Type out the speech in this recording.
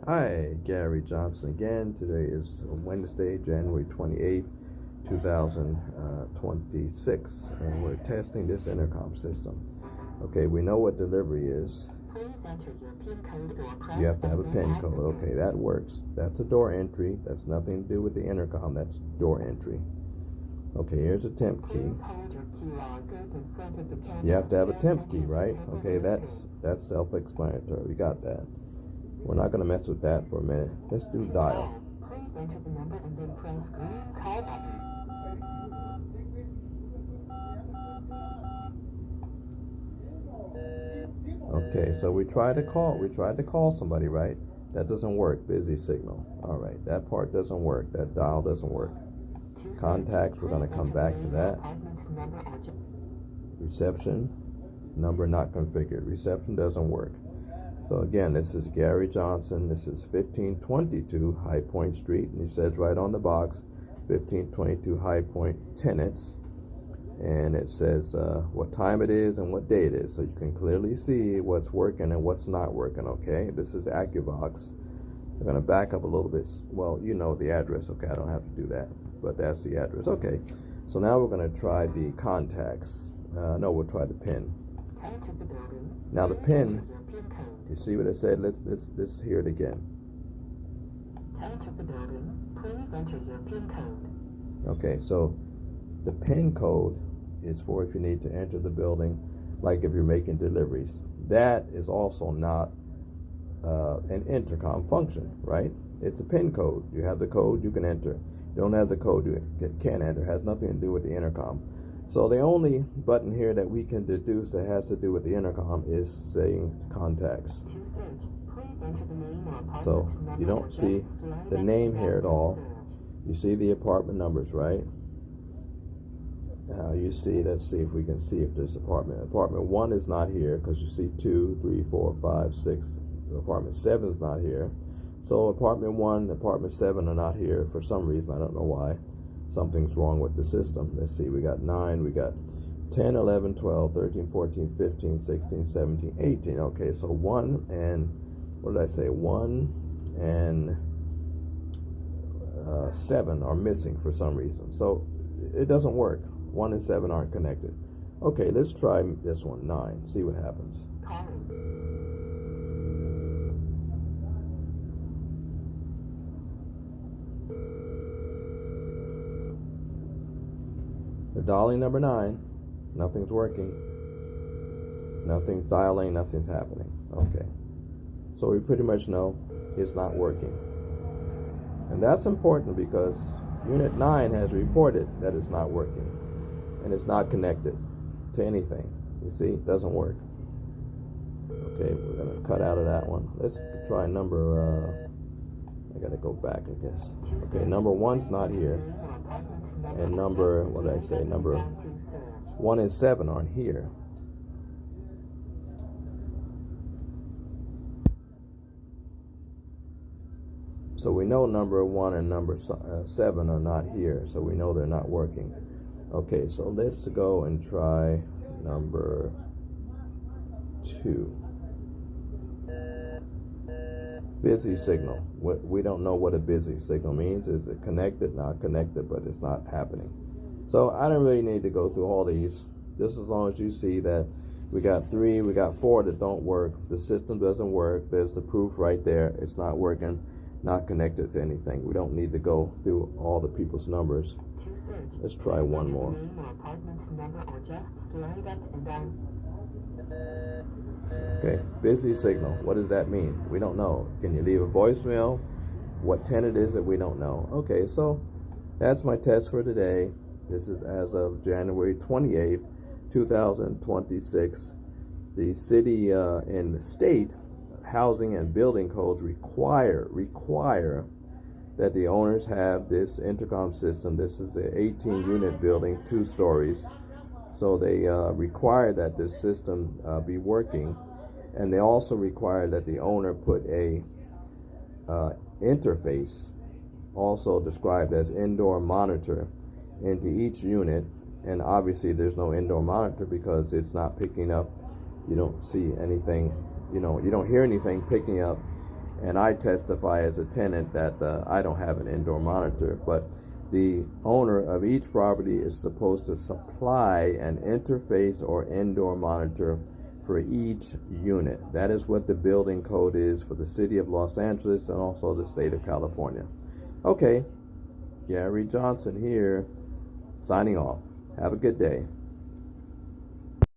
Hi, Gary Johnson again. Today is Wednesday, January 28th, 2026, and we're testing this intercom system. Okay, we know what delivery is. You have to have a PIN code. Okay, that works. That's a door entry. That's nothing to do with the intercom. That's door entry. Okay, here's a temp key. You have to have a temp key, right? Okay, that's self-explanatory. We got that. We're not going to mess with that for a minute. Let's do dial. Please enter the number and then press green call button. Okay, so we tried to call somebody, right? That doesn't work. Busy signal. All right, that part doesn't work. That dial doesn't work. Contacts, we're going to come back to that. Reception, number not configured. Reception doesn't work. So again, this is Gary Johnson. This is 1522 High Point Street, and it says right on the box, 1522 High Point tenants, and it says what time it is and what day it is, so you can clearly see what's working and what's not working. Okay, this is Akuvox. I'm going to back up a little bit. Well, you know the address. Okay, I don't have to do that, but that's the address. Okay, so now we're going to try the contacts. No, we'll try the PIN. Now the PIN. You see what it said? Let's hear it again. To enter the building, please enter your PIN code. Okay, so the PIN code is for if you need to enter the building, like if you're making deliveries. That is also not an intercom function, right? It's a PIN code. You have the code, you can enter. You don't have the code, you can't enter. It has nothing to do with the intercom. So the only button here that we can deduce that has to do with the intercom is saying contacts. So you don't see the name here at all. You see the apartment numbers, right? You see, let's see if we can see if there's apartment 1 is not here, because you see 2, 3, 4, 5, 6. Apartment 7 is not here. So apartment 1, apartment 7 are not here for some reason. I don't know why. Something's wrong with the system. Let's see, we got 9, we got 10, 11, 12, 13, 14, 15, 16, 17, 18. Okay, so 1 and, what did I say? 1 and 7 are missing for some reason. So it doesn't work. 1 and 7 aren't connected. Okay, let's try this one, 9, see what happens. We're dialing number 9. Nothing's working. Nothing's dialing, nothing's happening. Okay. So we pretty much know it's not working. And that's important because Unit 9 has reported that it's not working. And it's not connected to anything. You see, it doesn't work. Okay, we're going to cut out of that one. Let's try number, I got to go back, I guess. Okay, number 1's not here. And number, what did I say? Number 1 and 7 aren't here. So we know number 1 and number 7 are not here. So we know they're not working. Okay, so let's go and try number 2. Busy signal. We don't know what a busy signal means. Is it connected? Not connected, but it's not happening. So I don't really need to go through all these. Just as long as you see that we got 3, we got 4 that don't work. The system doesn't work. There's the proof right there. It's not working, not connected to anything. We don't need to go through all the people's numbers. Let's try one more. Okay, busy signal. What does that mean? We don't know. Can you leave a voicemail? What tenant is it? We don't know. Okay, so that's my test for today. This is as of January 28th, 2026. The city and the state housing and building codes require that the owners have this intercom system. This is an 18-unit building, 2 stories. So they require that this system be working. And they also require that the owner put a interface, also described as indoor monitor, into each unit. And obviously there's no indoor monitor because it's not picking up. You don't see anything, you don't hear anything picking up And I testify as a tenant that I don't have an indoor monitor, but the owner of each property is supposed to supply an interface or indoor monitor for each unit. That is what the building code is for the city of Los Angeles and also the state of California. Okay, Gary Johnson here, signing off. Have a good day.